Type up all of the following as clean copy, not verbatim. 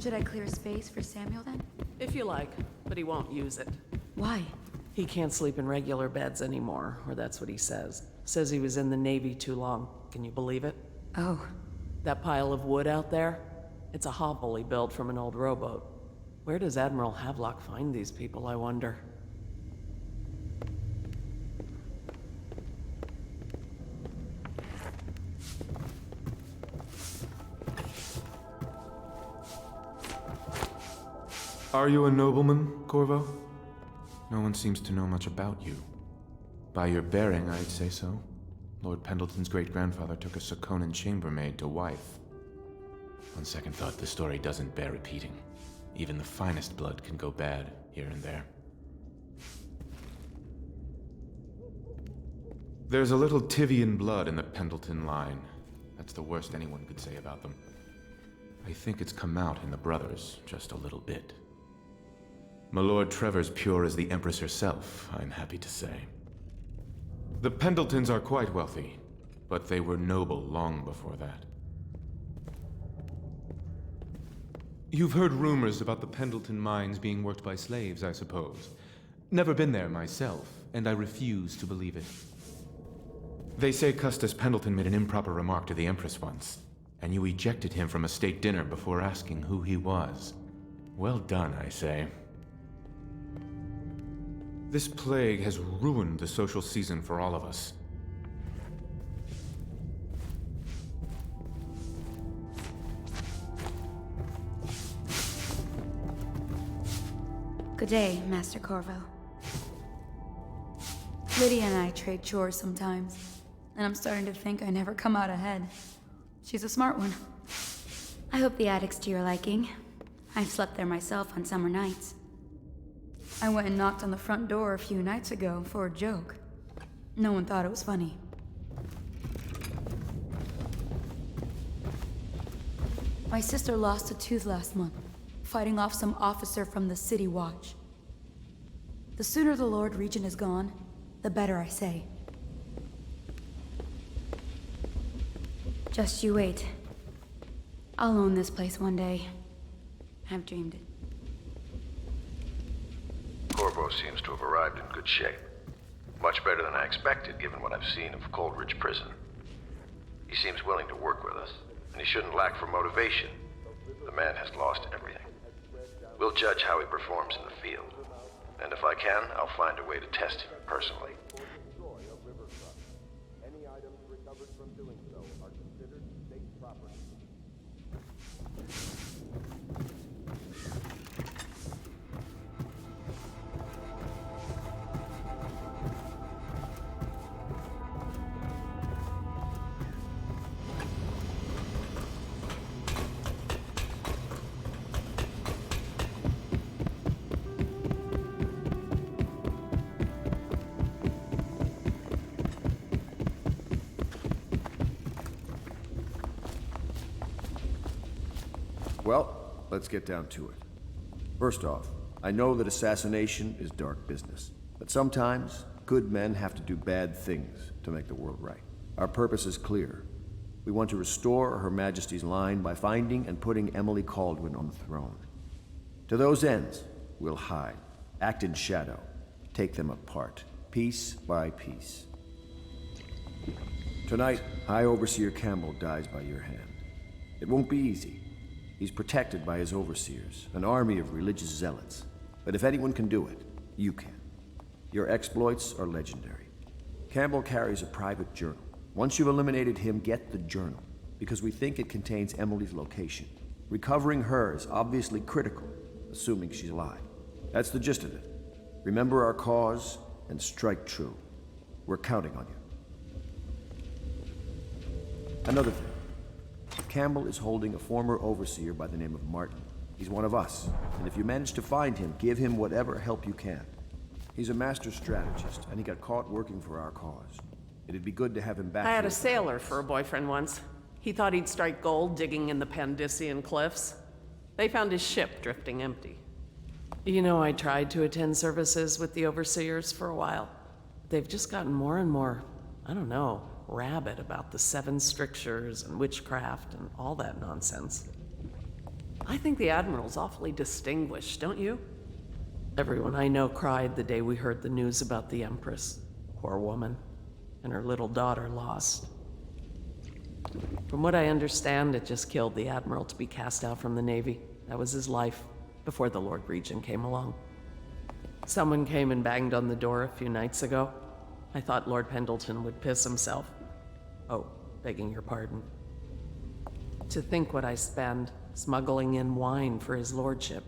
Should I clear space for Samuel then? If you like, but he won't use it. Why? He can't sleep in regular beds anymore, or that's what he says. Says he was in the Navy too long. Can you believe it? Oh. That pile of wood out there? It's a hovel he built from an old rowboat. Where does Admiral Havelock find these people, I wonder? Are you a nobleman, Corvo? No one seems to know much about you. By your bearing, I'd say so. Lord Pendleton's great-grandfather took a Sokonan chambermaid to wife. On second thought, the story doesn't bear repeating. Even the finest blood can go bad, here and there. There's a little Tivian blood in the Pendleton line. That's the worst anyone could say about them. I think it's come out in the brothers, just a little bit. My Lord Trevor's pure as the Empress herself, I'm happy to say. The Pendletons are quite wealthy, but they were noble long before that. You've heard rumors about the Pendleton mines being worked by slaves, I suppose. Never been there myself, and I refuse to believe it. They say Custis Pendleton made an improper remark to the Empress once, and you ejected him from a state dinner before asking who he was. Well done, I say. This plague has ruined the social season for all of us. Good day, Master Corvo. Lydia and I trade chores sometimes, and I'm starting to think I never come out ahead. She's a smart one. I hope the attic's to your liking. I've slept there myself on summer nights. I went and knocked on the front door a few nights ago for a joke. No one thought it was funny. My sister lost a tooth last month, fighting off some officer from the City Watch. The sooner the Lord Regent is gone, the better, I say. Just you wait. I'll own this place one day. I've dreamed it. Corvo seems to have arrived in good shape. Much better than I expected, given what I've seen of Coldridge Prison. He seems willing to work with us, and he shouldn't lack for motivation. The man has lost everything. We'll judge how he performs in the field. And if I can, I'll find a way to test him personally. Any items recovered from doing so are considered state property. Well, let's get down to it. First off, I know that assassination is dark business, but sometimes good men have to do bad things to make the world right. Our purpose is clear. We want to restore Her Majesty's line by finding and putting Emily Kaldwin on the throne. To those ends, we'll hide, act in shadow, take them apart, piece by piece. Tonight, High Overseer Campbell dies by your hand. It won't be easy. He's protected by his overseers, an army of religious zealots. But if anyone can do it, you can. Your exploits are legendary. Campbell carries a private journal. Once you've eliminated him, get the journal, because we think it contains Emily's location. Recovering her is obviously critical, assuming she's alive. That's the gist of it. Remember our cause and strike true. We're counting on you. Another thing. Campbell is holding a former overseer by the name of Martin. He's one of us, and if you manage to find him, give him whatever help you can. He's a master strategist, and he got caught working for our cause. It'd be good to have him back. I had here. a sailor for a boyfriend once. He thought he'd strike gold digging in the Pandician cliffs. They found his ship drifting empty. You know, I tried to attend services with the overseers for a while. They've just gotten more and more, I don't know, rabid about the seven strictures and witchcraft and all that nonsense. I think the Admiral's awfully distinguished, don't you? Everyone I know cried the day we heard the news about the Empress. Poor woman. And her little daughter lost. From what I understand, it just killed the Admiral to be cast out from the Navy. That was his life, before the Lord Regent came along. Someone came and banged on the door a few nights ago. I thought Lord Pendleton would piss himself. Oh, begging your pardon. To think what I spend smuggling in wine for his lordship.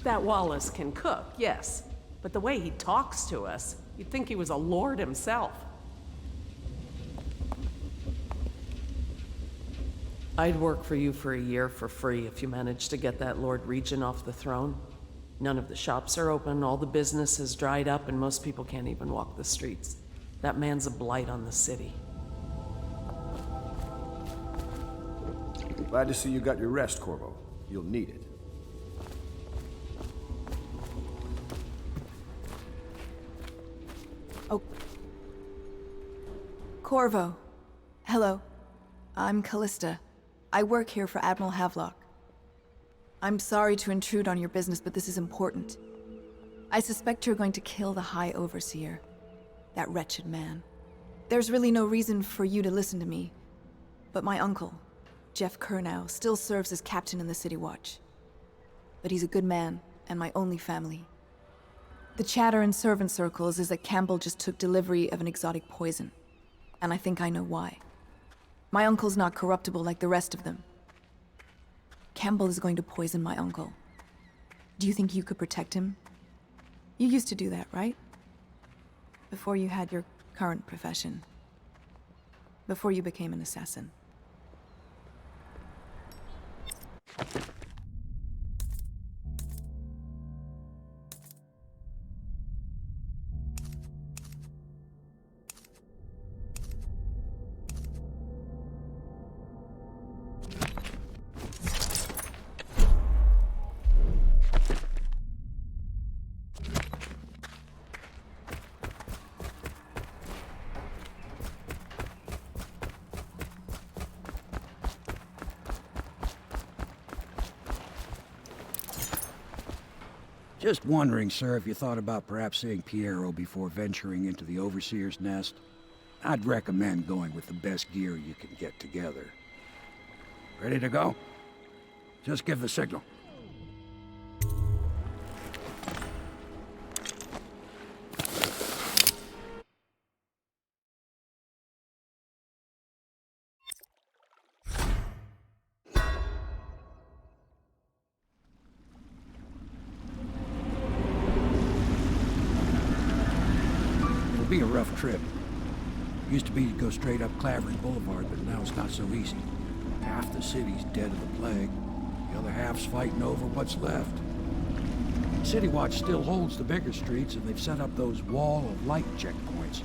That Wallace can cook, yes, but the way he talks to us, you'd think he was a lord himself. I'd work for you for a year for free if you managed to get that Lord Regent off the throne. None of the shops are open, all the business has dried up, and most people can't even walk the streets. That man's a blight on the city. Glad to see you got your rest, Corvo. You'll need it. Oh. Corvo. Hello. I'm Callista. I work here for Admiral Havelock. I'm sorry to intrude on your business, but this is important. I suspect you're going to kill the High Overseer. That wretched man. There's really no reason for you to listen to me, but my uncle, Jeff Kernow, still serves as captain in the City Watch. But he's a good man, and my only family. The chatter in servant circles is that Campbell just took delivery of an exotic poison, and I think I know why. My uncle's not corruptible like the rest of them. Campbell is going to poison my uncle. Do you think you could protect him? You used to do that, right? Before you had your current profession. Before you became an assassin. Just wondering, sir, if you thought about perhaps seeing Piero before venturing into the Overseer's nest. I'd recommend going with the best gear you can get together. Ready to go? Just give the signal. Be a rough trip. Used to be to go straight up Clavering Boulevard, but now it's not so easy. Half the city's dead of the plague. The other half's fighting over what's left. City Watch still holds the bigger streets, and they've set up those wall of light checkpoints.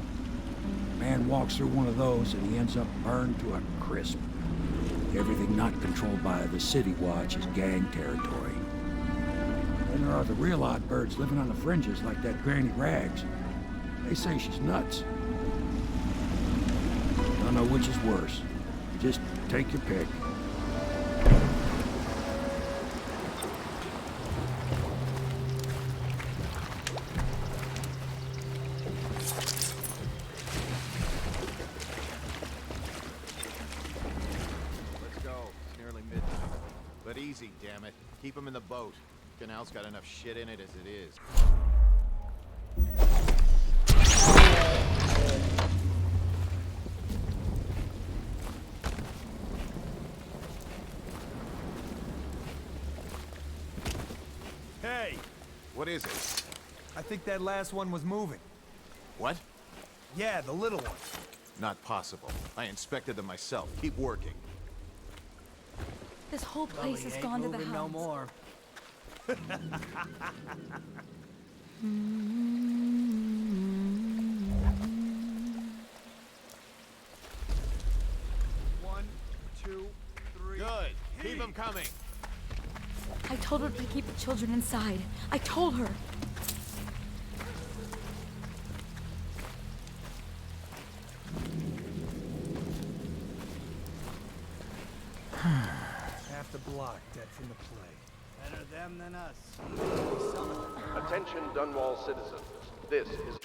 A man walks through one of those, and he ends up burned to a crisp. Everything not controlled by the City Watch is gang territory. Then there are the real odd birds living on the fringes like that Granny Rags. They say she's nuts. Don't know which is worse. Just take your pick. Let's go. It's nearly midnight. But easy, damn it. Keep him in the boat. Canal's got enough shit in it as it is. Hey! What is it? I think that last one was moving. What? Yeah, the little one. Not possible. I inspected them myself. Keep working. This whole place has gone to the house. No more. One, two, three. Good. Keep them coming. I told her to keep the children inside. I told her. half the block dead from the plague. Better them than us. Attention, Dunwall citizens. This is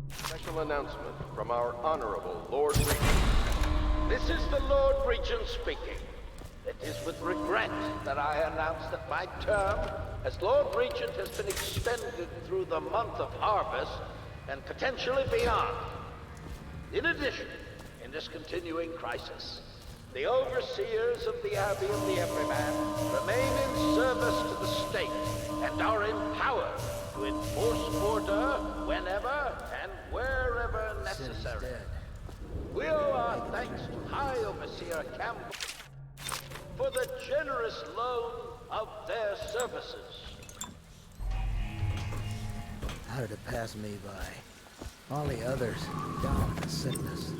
a special announcement from our Honorable Lord Regent. This is the Lord Regent speaking. It is with regret that I announce that my term as Lord Regent has been extended through the month of harvest and potentially beyond. In addition, in this continuing crisis, the overseers of the Abbey of the Everyman remain in service to the state and are empowered to enforce order whenever and wherever necessary. We owe our thanks to High Overseer Campbell for the generous loan of their services. How did it pass me by? All the others down with sickness.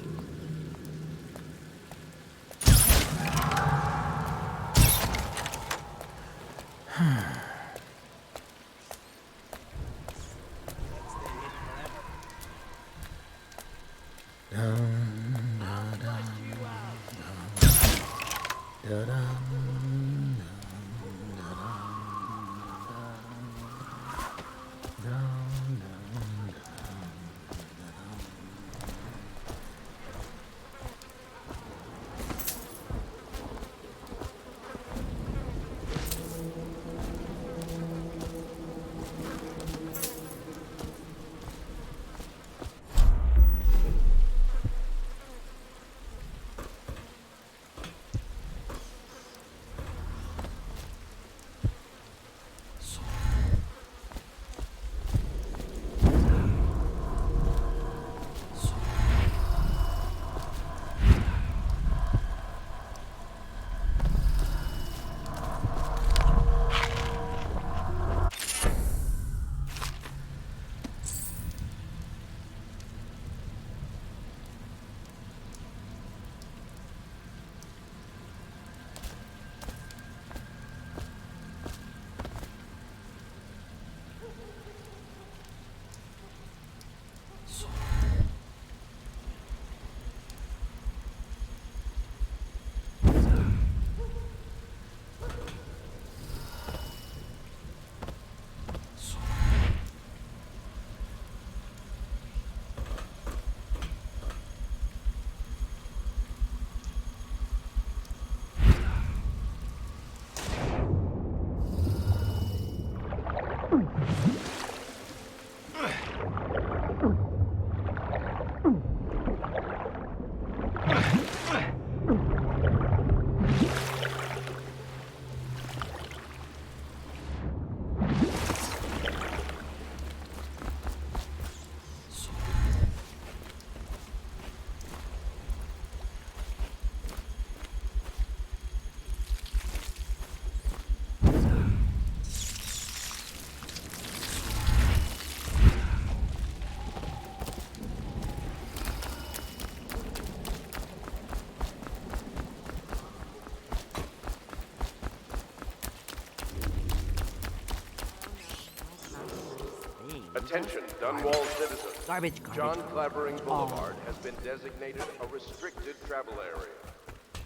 Attention, Dunwall citizens. Garbage. John Clavering Boulevard has been designated a restricted travel area.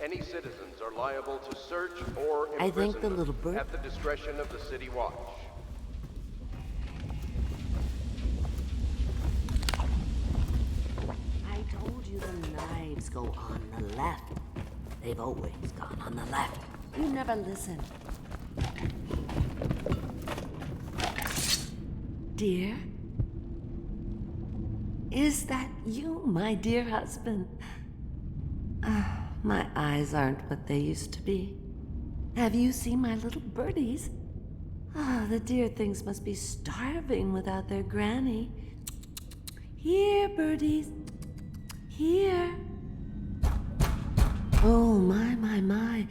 Any citizens are liable to search or I think the imprisonment little bird- at the discretion of the City Watch. I told you the knives go on the left. They've always gone on the left. You never listen. Dear? Is that you, my dear husband? My eyes aren't what they used to be. Have you seen my little birdies? The dear things must be starving without their granny. Here, birdies. Here. Oh, my.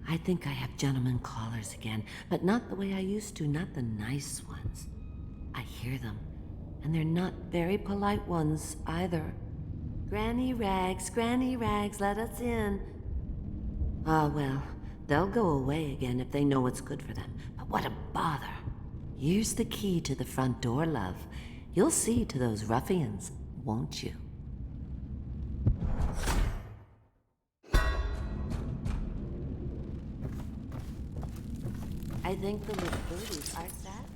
I think I have gentlemen callers again, but not the way I used to, not the nice ones. I hear them, and they're not very polite ones either. Granny Rags, let us in. Ah, well, they'll go away again if they know what's good for them. But what a bother. Here's the key to the front door, love. You'll see to those ruffians, won't you? I think the little birdies are sad.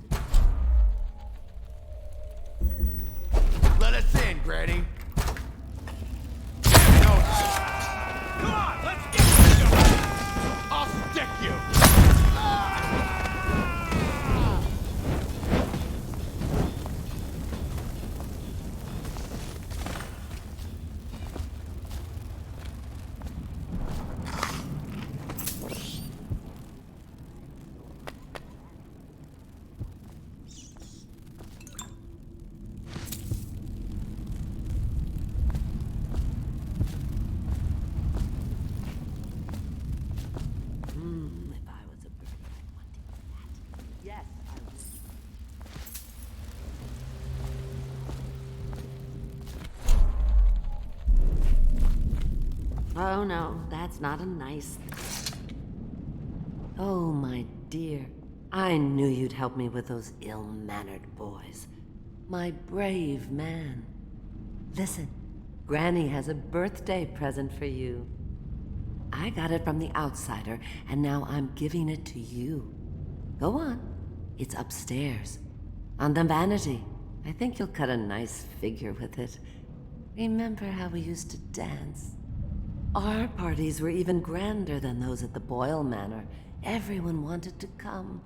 Let us in, Granny. Come on, let's get you. I'll stick you. If I was a bird, I'd want to eat that. Yes, I would. Oh no, that's not a nice thing. Oh, my dear. I knew you'd help me with those ill-mannered boys. My brave man. Listen, Granny has a birthday present for you. I got it from the outsider, and now I'm giving it to you. Go on. It's upstairs. On the vanity. I think you'll cut a nice figure with it. Remember how we used to dance? Our parties were even grander than those at the Boyle Manor. Everyone wanted to come.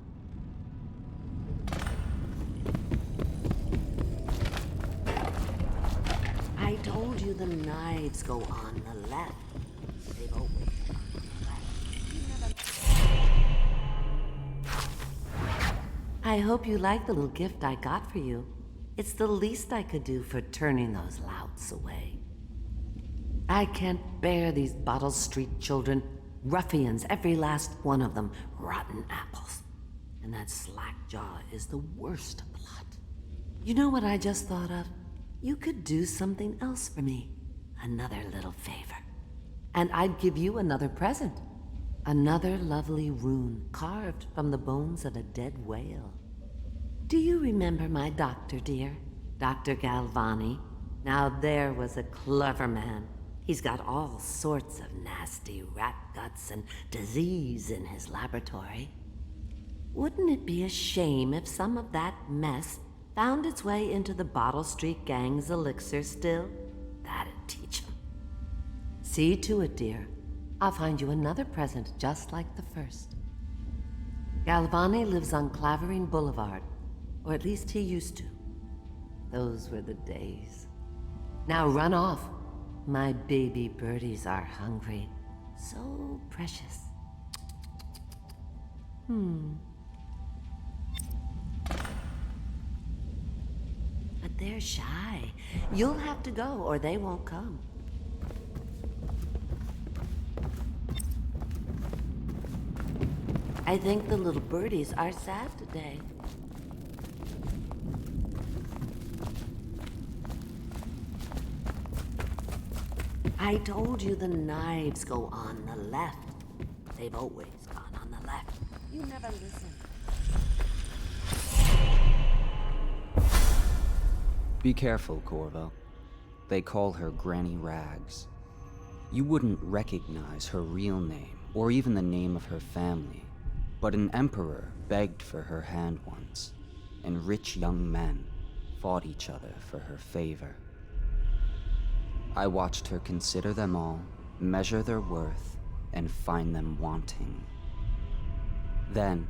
I told you the knives go on the left. They've always gone on the left. I hope you like the little gift I got for you. It's the least I could do for turning those louts away. I can't bear these Bottle Street children. Ruffians, every last one of them. Rotten apples. And that slack-jaw is the worst of the lot. You know what I just thought of? You could do something else for me. Another little favor. And I'd give you another present. Another lovely rune carved from the bones of a dead whale. Do you remember my doctor, dear? Dr. Galvani? Now there was a clever man. He's got all sorts of nasty rat guts and disease in his laboratory. Wouldn't it be a shame if some of that mess found its way into the Bottle Street Gang's elixir still? That'd teach him. See to it, dear. I'll find you another present just like the first. Galvani lives on Clavering Boulevard, or at least he used to. Those were the days. Now run off. My baby birdies are hungry. So precious. But they're shy. You'll have to go, or they won't come. I think the little birdies are sad today. I told you the knives go on the left. They've always gone on the left. You never listen. Be careful, Corvo. They call her Granny Rags. You wouldn't recognize her real name, or even the name of her family, but an emperor begged for her hand once, and rich young men fought each other for her favor. I watched her consider them all, measure their worth, and find them wanting. Then,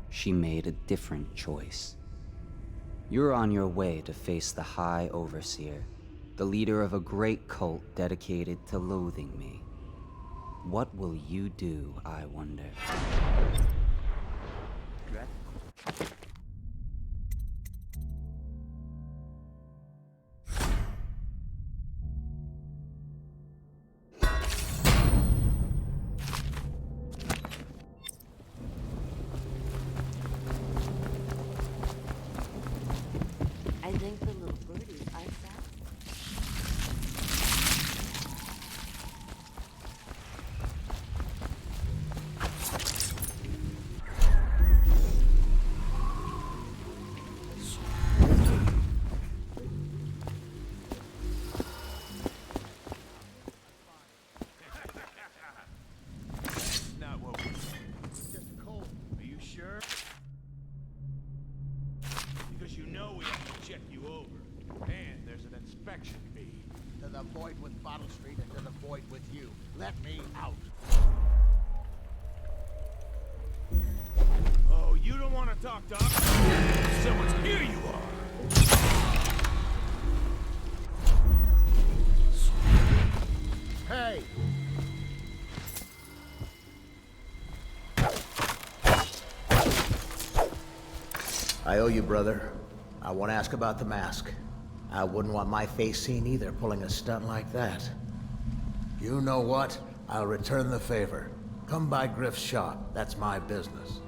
she made a different choice. You're on your way to face the High Overseer, the leader of a great cult dedicated to loathing me. What will you do, I wonder? I think the little birdies are sad. me out. Oh, you don't want to talk, Doc? Someone's here you are. Hey! I owe you, brother. I want to ask about the mask. I wouldn't want my face seen either, pulling a stunt like that. You know what? I'll return the favor. Come by Griff's shop. That's my business.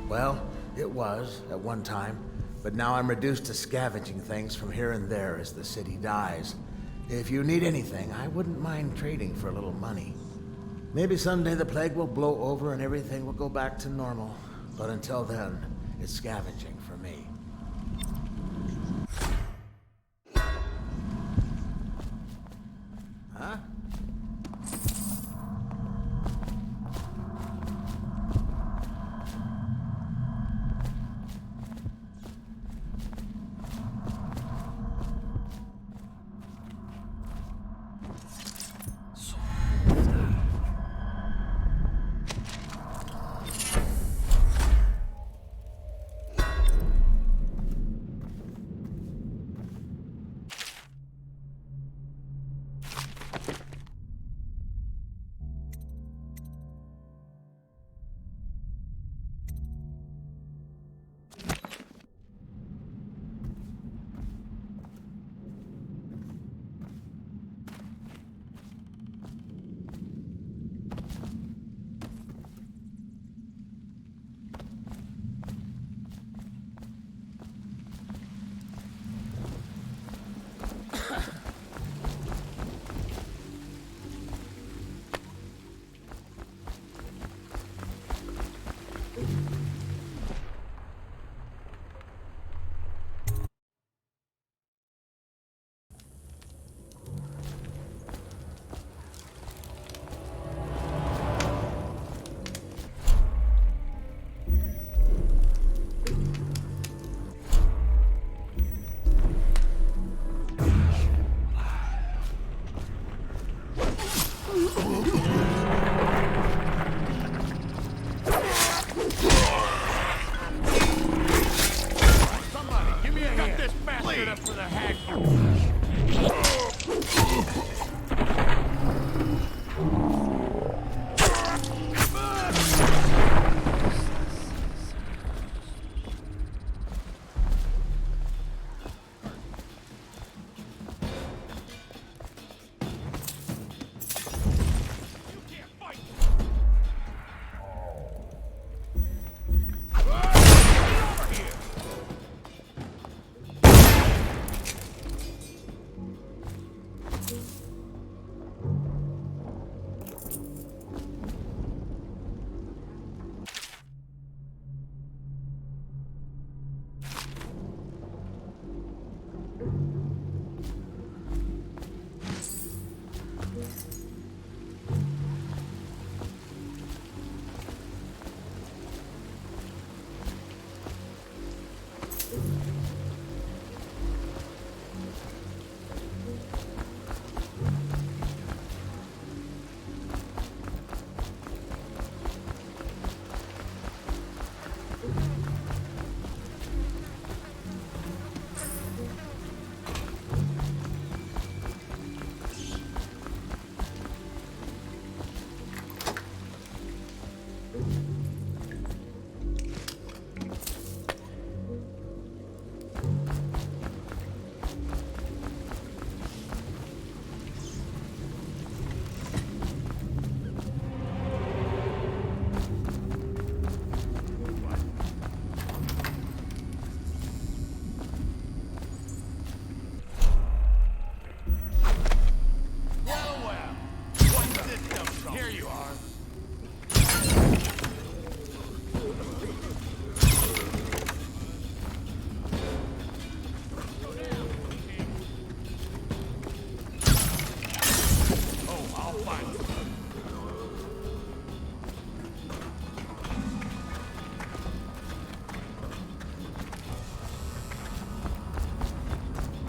Well, it was, at one time, but now I'm reduced to scavenging things from here and there as the city dies. If you need anything, I wouldn't mind trading for a little money. Maybe someday the plague will blow over and everything will go back to normal. But until then, it's scavenging for me. Huh?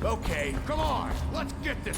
Okay, come on, let's get this.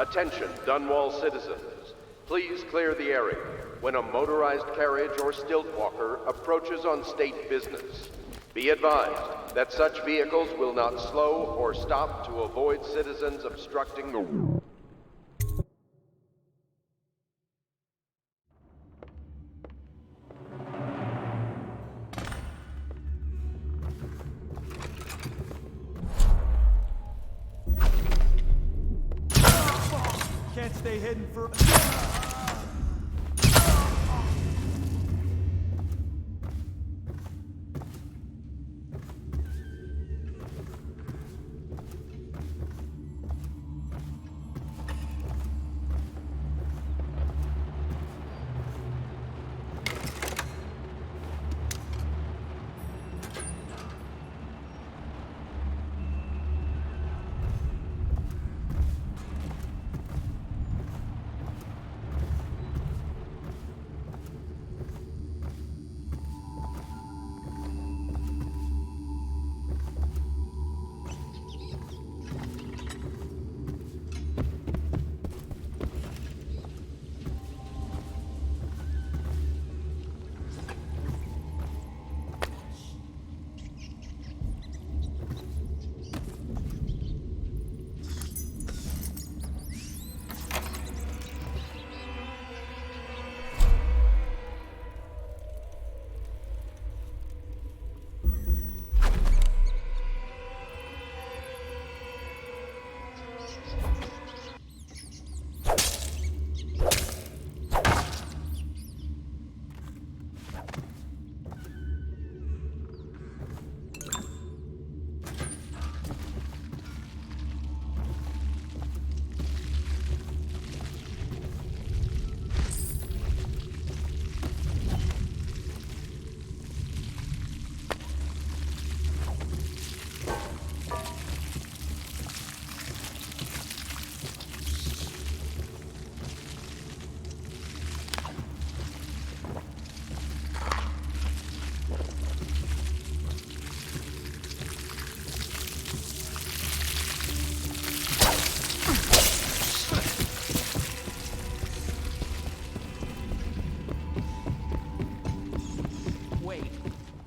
Attention, Dunwall citizens. Please clear the area when a motorized carriage or stilt walker approaches on state business. Be advised that such vehicles will not slow or stop to avoid citizens obstructing the road. Can't stay hidden for...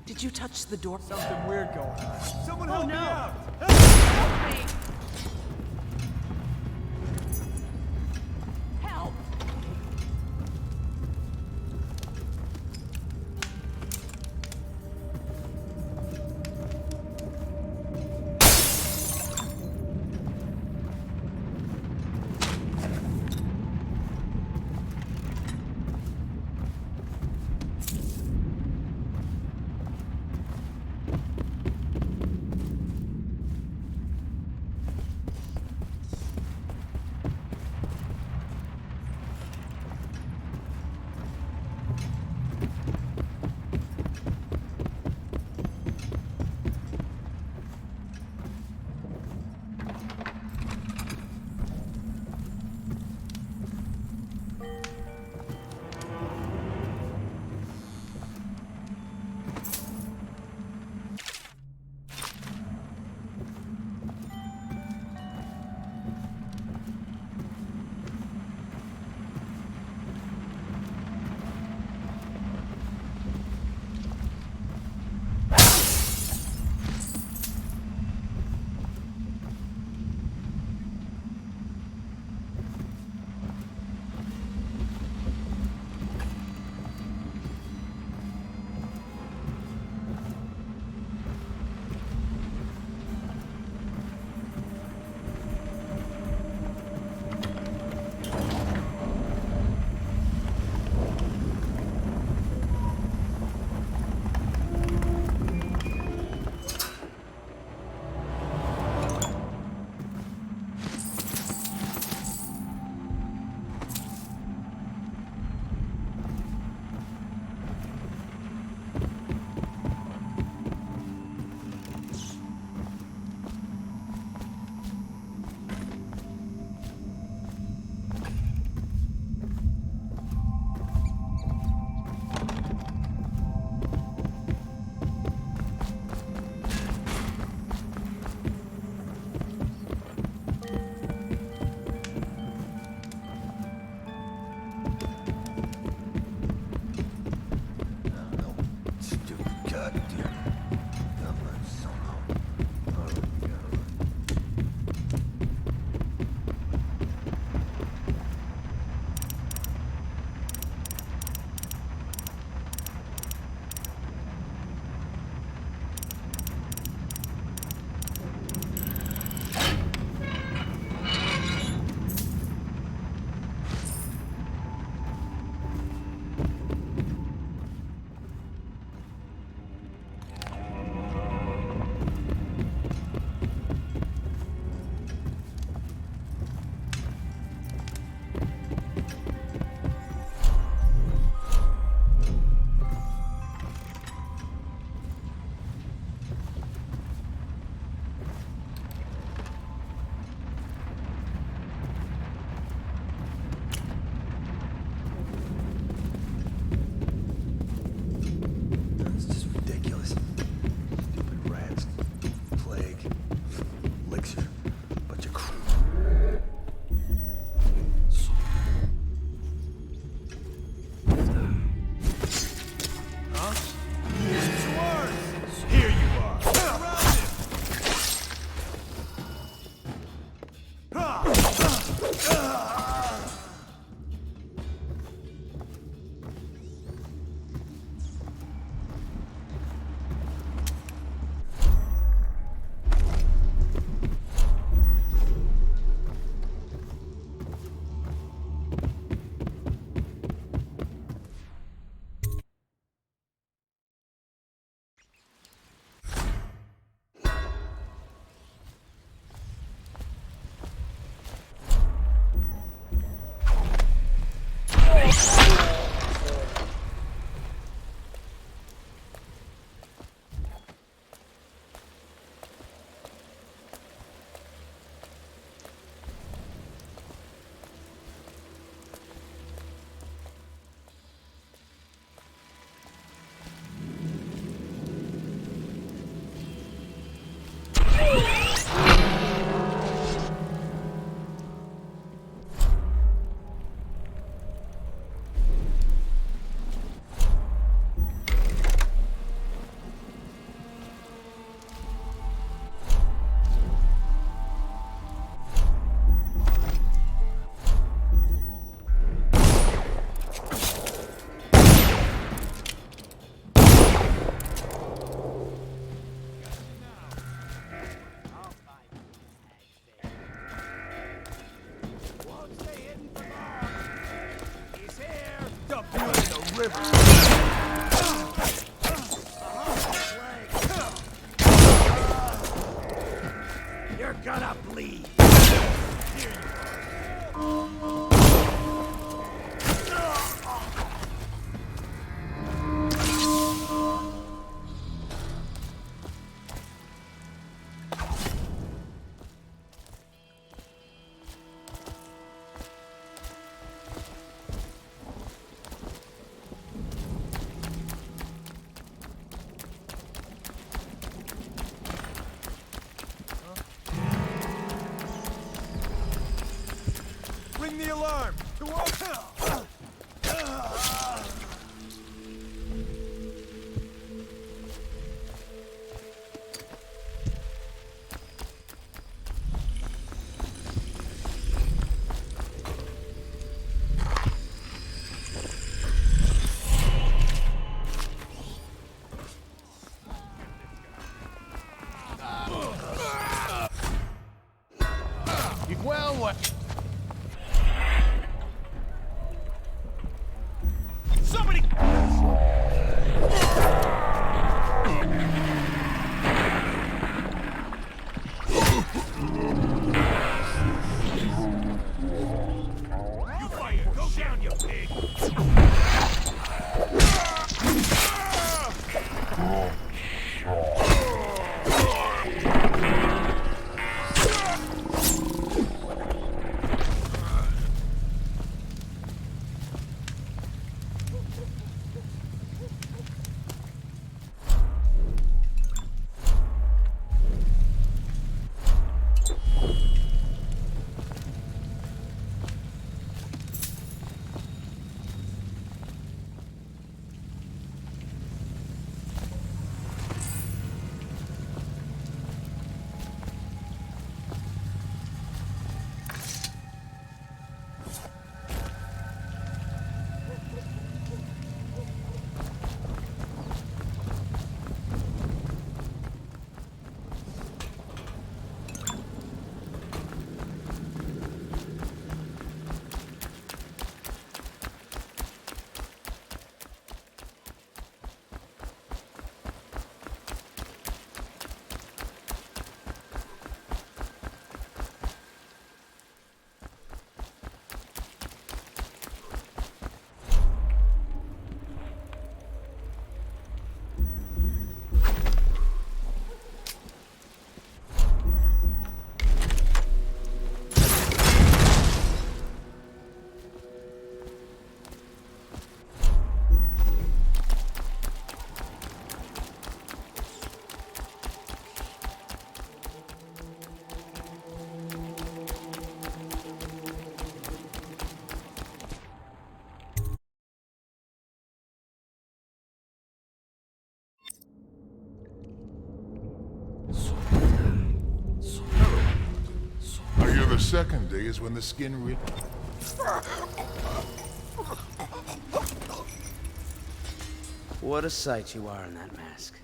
Did you touch the door? Something weird going on. Someone help me out! Help me! Help! You're gonna bleed. Ring the alarm! To all... Well, what? Somebody... You fire! Go down, you pig! I hear the second day is when the skin What a sight you are in that mask.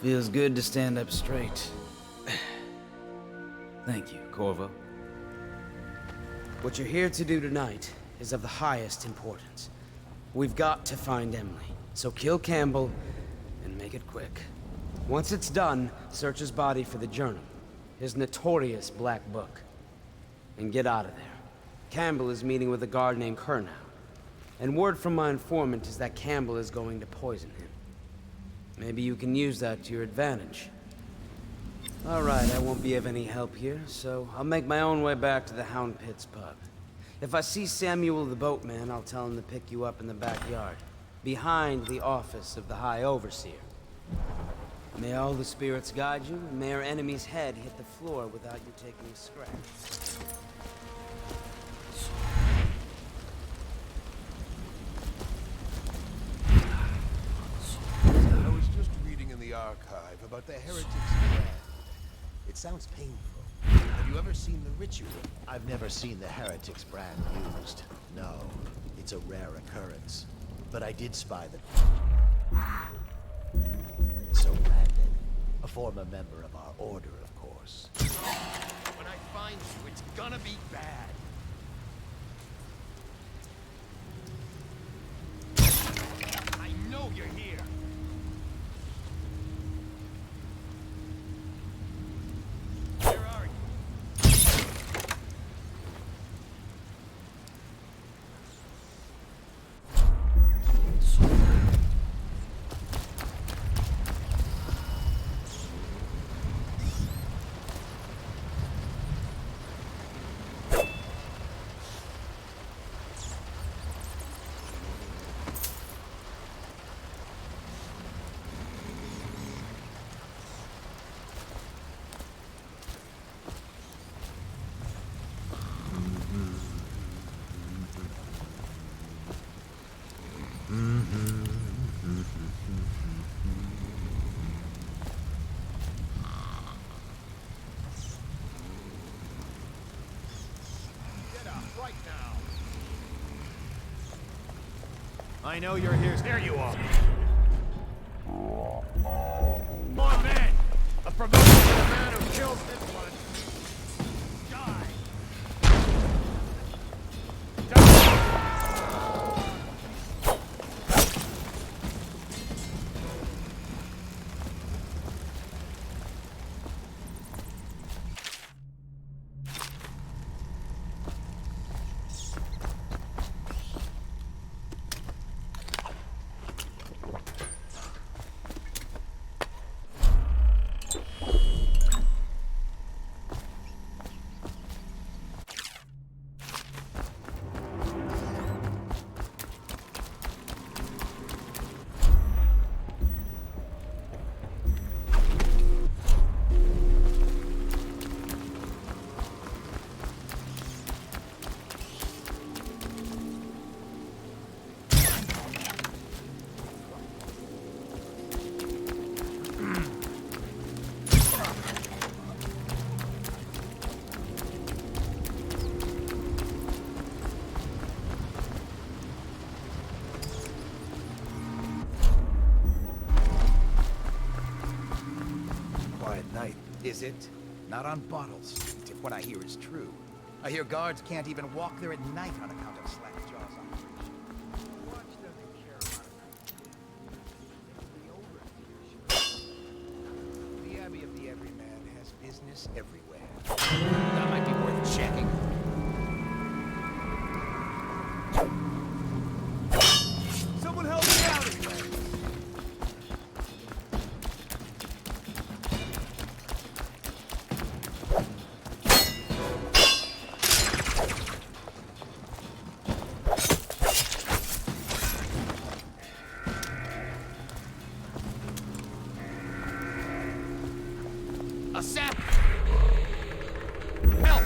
Feels good to stand up straight. Thank you, Corvo. What you're here to do tonight is of the highest importance. We've got to find Emily, so kill Campbell and make it quick. Once it's done, search his body for the journal, his notorious black book, and get out of there. Campbell is meeting with a guard named Kernow, and word from my informant is that Campbell is going to poison him. Maybe you can use that to your advantage. All right, I won't be of any help here, so I'll make my own way back to the Hound Pit's pub. If I see Samuel the boatman, I'll tell him to pick you up in the backyard, behind the office of the High Overseer. May all the spirits guide you, and may our enemy's head hit the floor without you taking a scratch. I was just reading in the archive about the Heretic's brand. It sounds painful. Have you ever seen the ritual? I've never seen the Heretic's brand used. No, it's a rare occurrence. But I did spy the... So Brandon, a former member of our order, of course. When I find you, it's gonna be bad. know you're here. Where are you? Get up right now. I know you're here. There you are. More men! A promotion to the man who kills this one. Die! Is it? Not on bottles, if what I hear is true. I hear guards can't even walk there at night on account of slack jaws operation. Watch doesn't care about the Abbey of the Everyman has business everywhere. That might be worth checking. Someone help me out anyway! A sap! Help!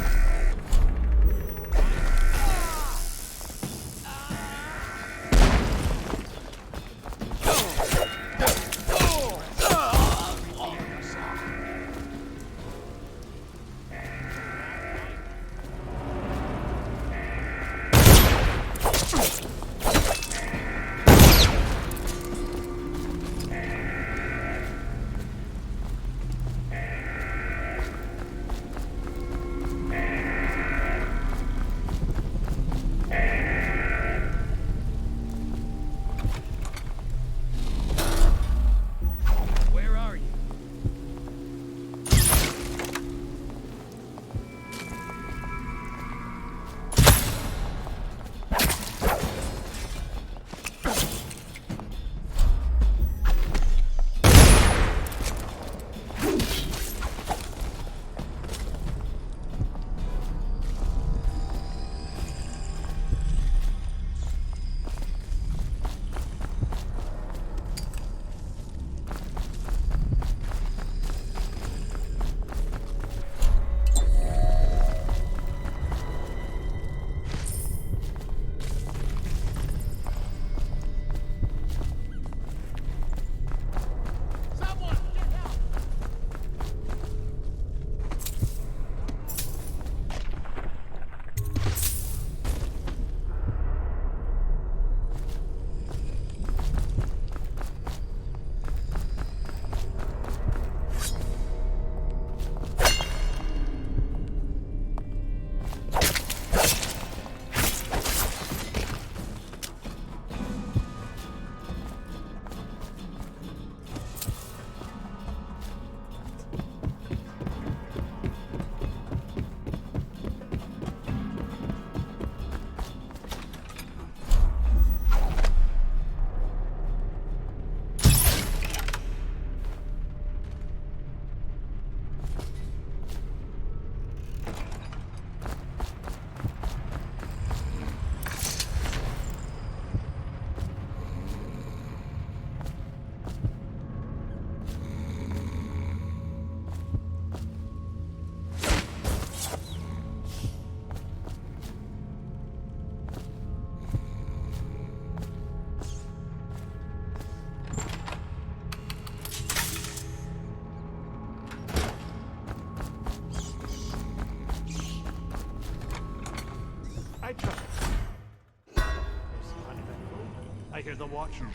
I hear the Watchers.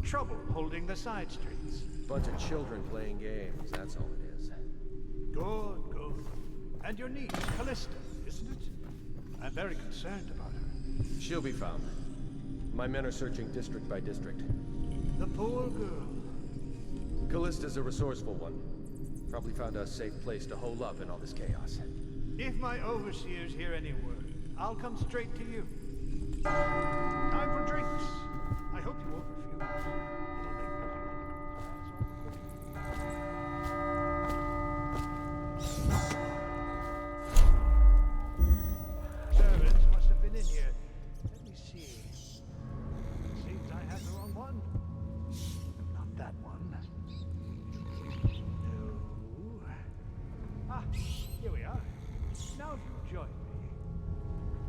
Trouble holding the side streets. Bunch of children playing games, that's all it is. Good, good. And your niece, Callista, isn't it? I'm very concerned about her. She'll be found. My men are searching district by district. The poor girl. Callista's a resourceful one. Probably found a safe place to hole up in all this chaos. If my overseers hear any word, I'll come straight to you. Time for drinks. I hope you won't refuse. Servants must have been in here. Let me see. Seems I had the wrong one. Not that one. No. Ah, here we are. Now if you join me.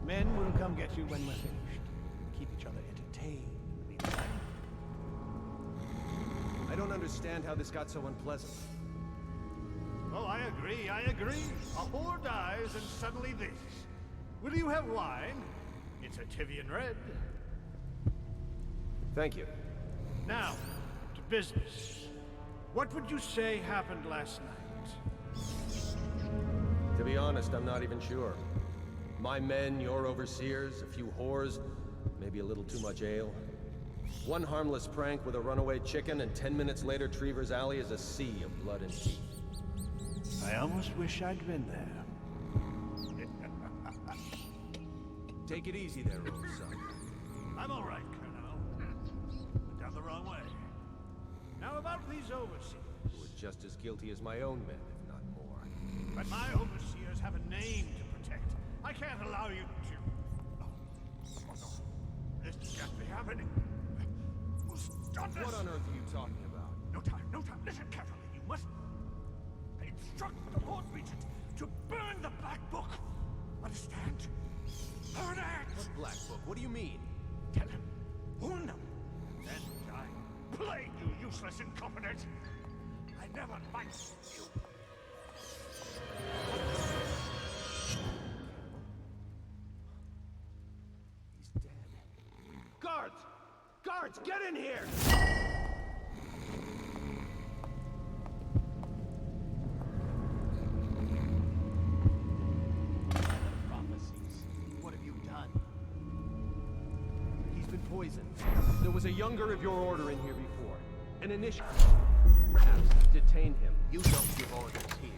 Men will come get you when we're finished. Keep each other entertained in the meantime. I don't understand how this got so unpleasant. Oh, I agree, I agree. A whore dies and suddenly this. Will you have wine? It's a Tivian red. Thank you. Now, to business. What would you say happened last night? To be honest, I'm not even sure. My men, your overseers, a few whores, maybe a little too much ale. One harmless prank with a runaway chicken, and 10 minutes later, Trevor's Alley is a sea of blood and teeth. I almost wish I'd been there. Take it easy there, old son. I'm all right, Colonel. Went down the wrong way. Now about these overseers. Who are just as guilty as my own men, if not more. But my overseers have a name to protect. I can't allow you to... Oh no. This can't be happening. Stop this! What on earth are you talking about? No time, no time. Listen carefully. You must... instruct the Lord Regent to burn the Black Book. Understand? Burn it! What Black Book? What do you mean? Tell him. Warn them. Then I plague you, useless incompetent. I never liked you. He's dead. Guards! Guards, get in here! Prophecies. What have you done? He's been poisoned. There was a younger of your order in here before. An initiate. Perhaps detain him. You don't give orders here.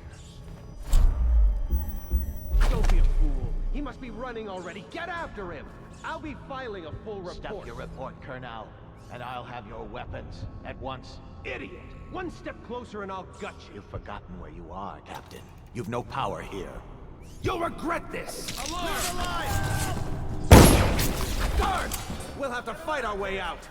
Don't be a fool. He must be running already. Get after him. I'll be filing a full report. Stop your report, Colonel, and I'll have your weapons at once. Idiot! One step closer and I'll gut you. You've forgotten where you are, Captain. You've no power here. You'll regret this! Alarm! Guards! We'll have to fight our way out.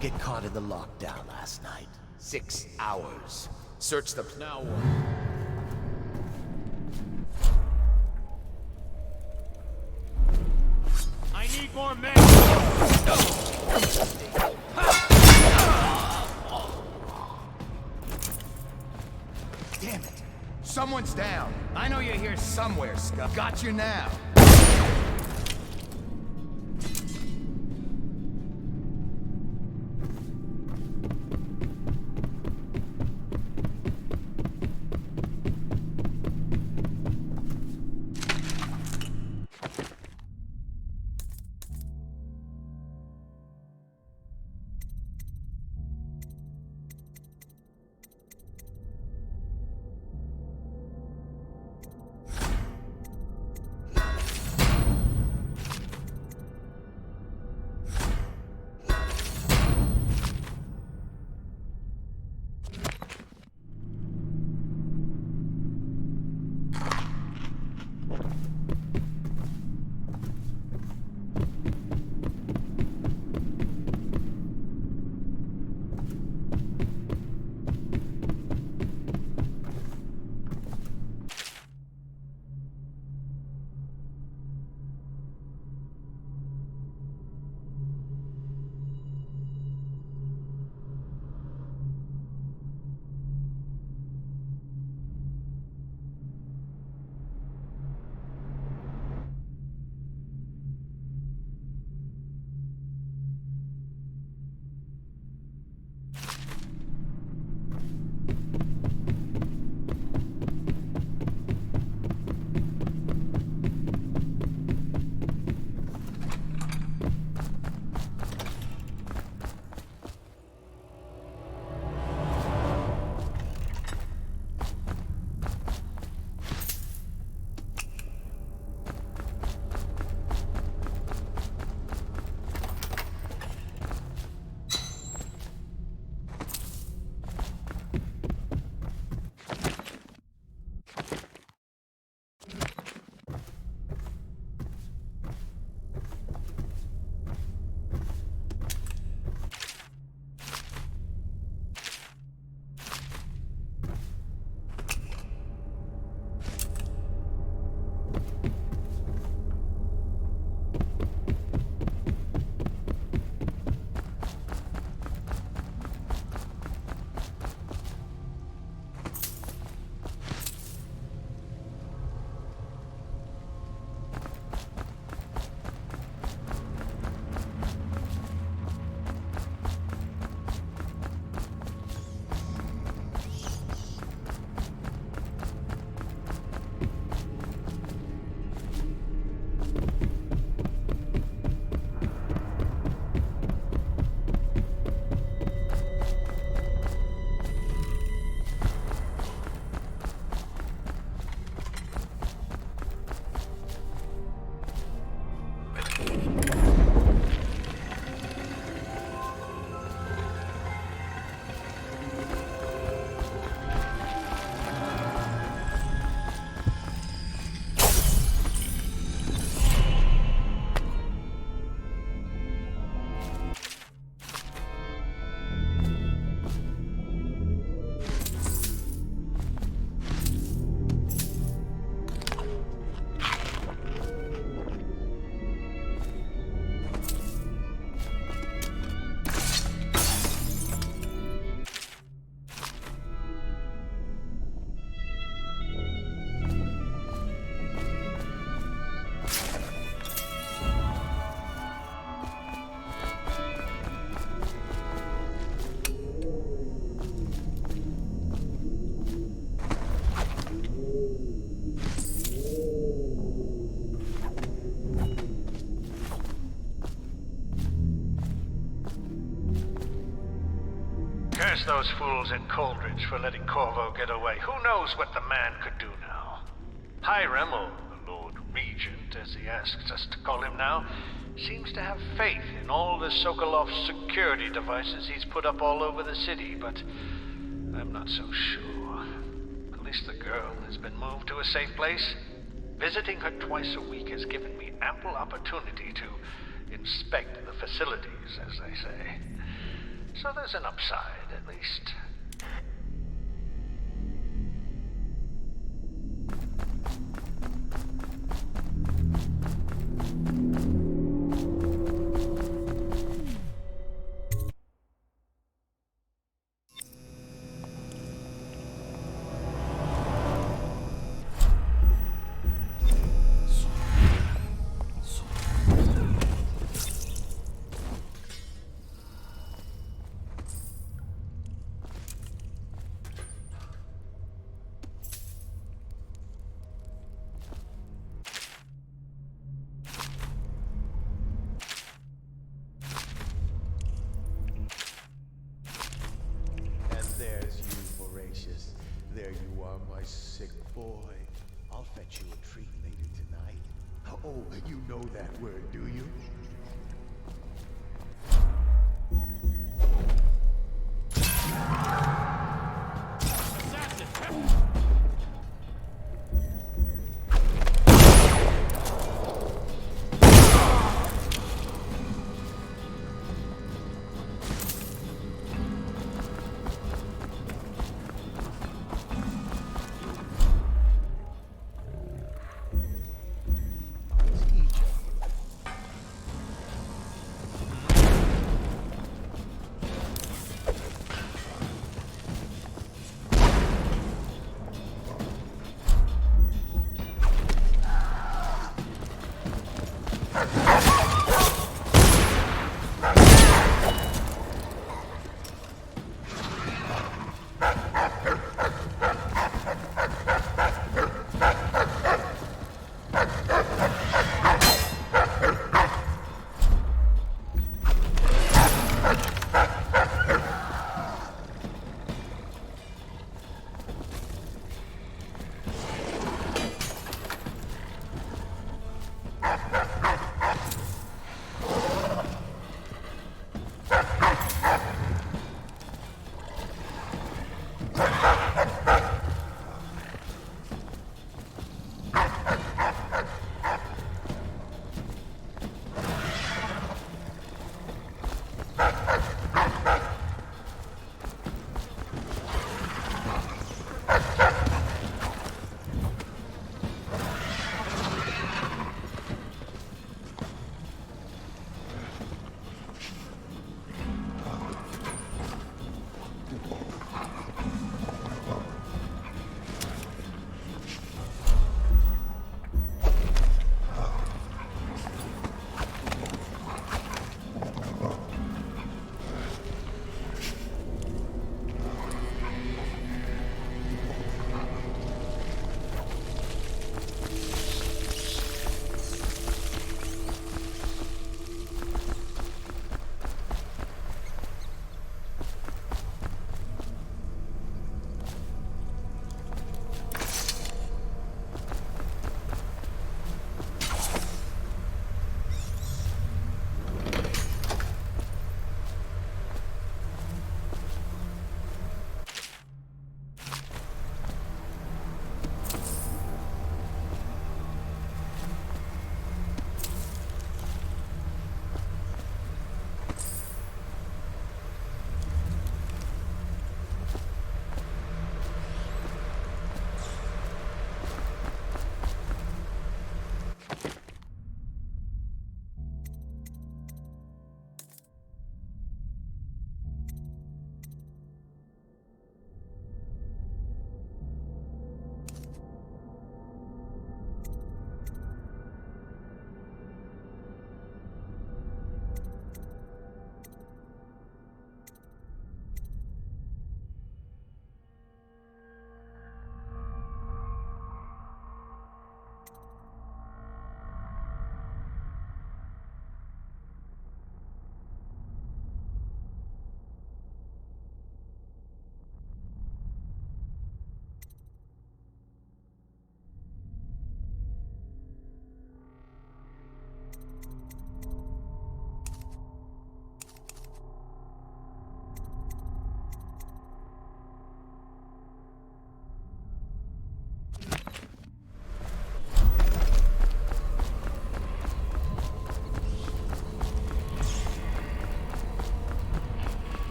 Get caught in the lockdown last night. 6 hours. Search the... Now what? I need more men! Damn it! Someone's down. I know you're here somewhere, Scum. Got you now. Curse those fools at Coldridge for letting Corvo get away. Who knows what the man could do now? Hiram, or the Lord Regent, as he asks us to call him now, seems to have faith in all the Sokolov's security devices he's put up all over the city, but I'm not so sure. At least the girl has been moved to a safe place. Visiting her twice a week has given me ample opportunity to inspect the facilities, as they say. So there's an upside, at least. There you are, my sick boy. I'll fetch you a treat later tonight. Oh, you know that word, do you?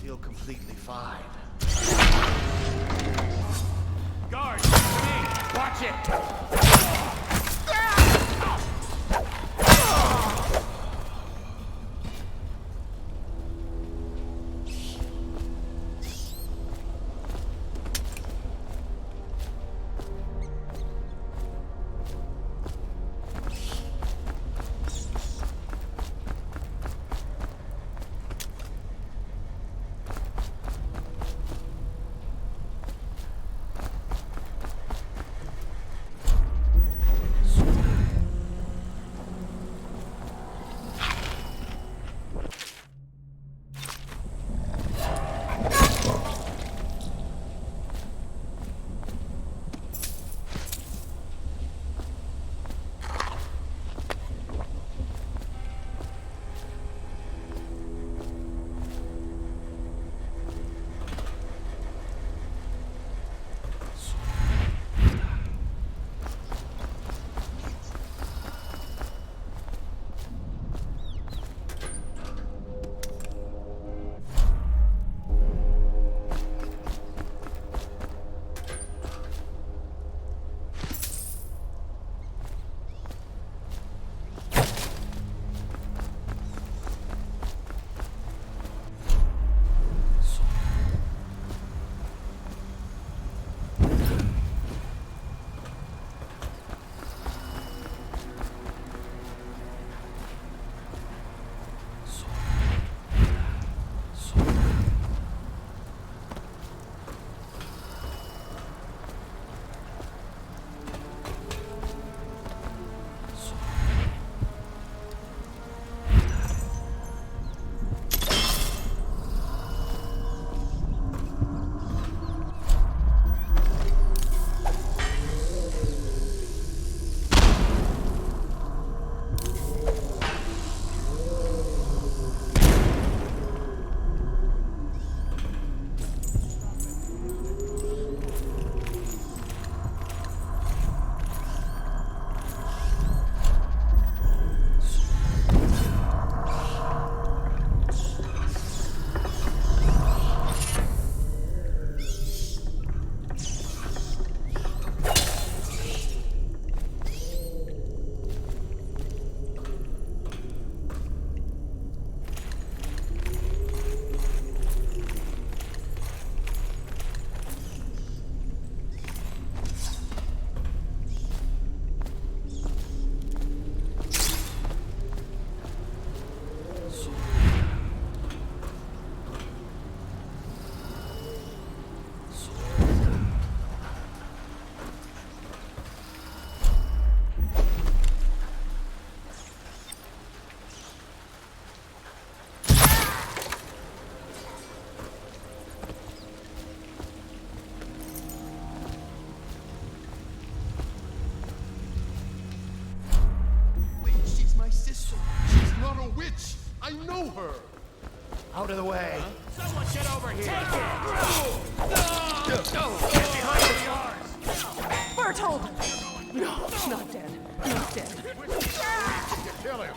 feel completely fine. Guard! Me! Watch it! I know her! Out of the way. Huh? Someone get over here! Take it! Get behind the cars! Bertold! No, not dead. Not dead. You kill him!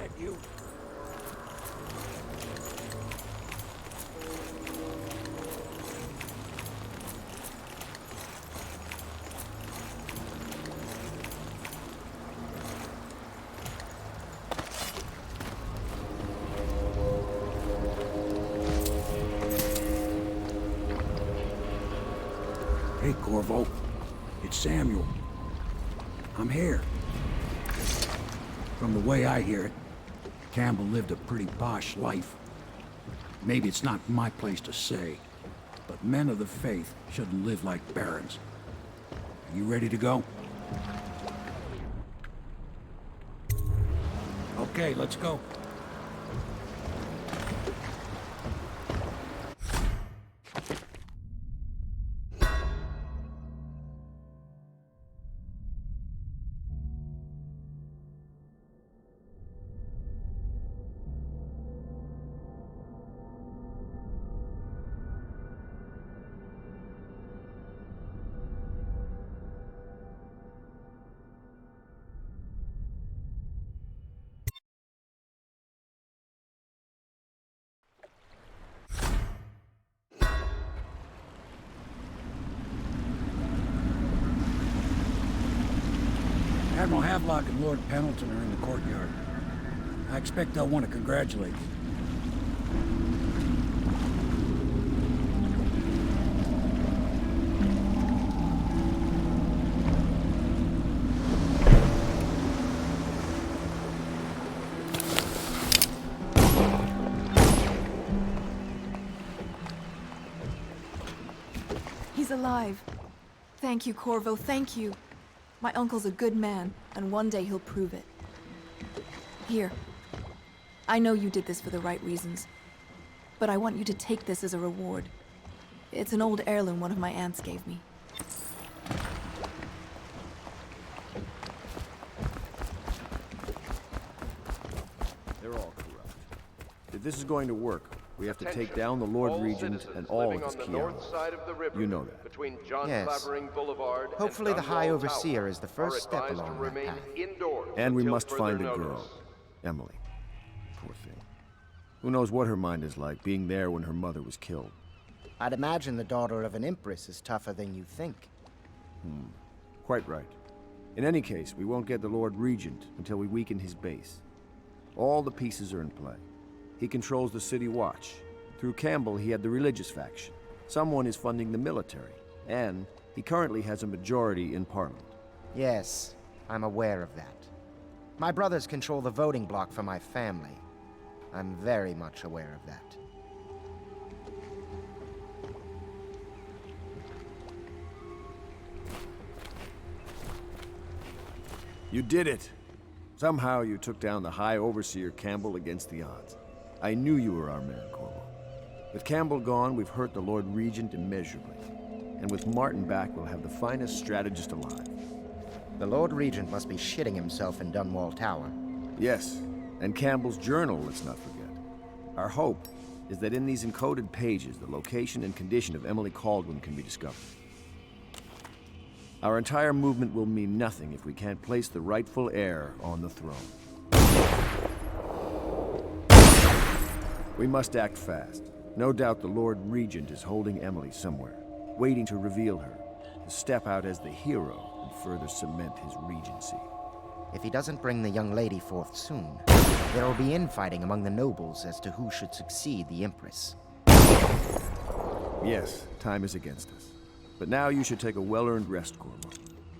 that you? Hey, Corvo. It's Samuel. I'm here. From the way I hear it, Campbell lived a pretty posh life. Maybe it's not my place to say, but men of the faith shouldn't live like barons. Are you ready to go? Okay, let's go. Admiral Havelock and Lord Pendleton are in the courtyard. I expect they'll want to congratulate you. He's alive. Thank you, Corvo, thank you. My uncle's a good man, and one day he'll prove it. Here. I know you did this for the right reasons, but I want you to take this as a reward. It's an old heirloom one of my aunts gave me. They're all corrupt. If this is going to work, we have to take down the Lord Regent and all of his key allies. You know that. Yes. Hopefully the High Overseer is the first step along that path. And we must find a girl. Emily. Poor thing. Who knows what her mind is like, being there when her mother was killed. I'd imagine the daughter of an empress is tougher than you think. Quite right. In any case, we won't get the Lord Regent until we weaken his base. All the pieces are in play. He controls the City Watch. Through Campbell, he had the religious faction. Someone is funding the military. And he currently has a majority in Parliament. Yes, I'm aware of that. My brothers control the voting bloc for my family. I'm very much aware of that. You did it! Somehow you took down the High Overseer Campbell against the odds. I knew you were our man, Corvo. With Campbell gone, we've hurt the Lord Regent immeasurably. And with Martin back, we'll have the finest strategist alive. The Lord Regent must be shitting himself in Dunwall Tower. Yes, and Campbell's journal, let's not forget. Our hope is that in these encoded pages, the location and condition of Emily Kaldwin can be discovered. Our entire movement will mean nothing if we can't place the rightful heir on the throne. We must act fast. No doubt the Lord Regent is holding Emily somewhere, waiting to reveal her, to step out as the hero and further cement his regency. If he doesn't bring the young lady forth soon, there will be infighting among the nobles as to who should succeed the Empress. Yes, time is against us. But now you should take a well-earned rest, Corvo.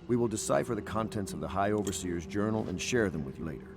We will decipher the contents of the High Overseer's journal and share them with you later.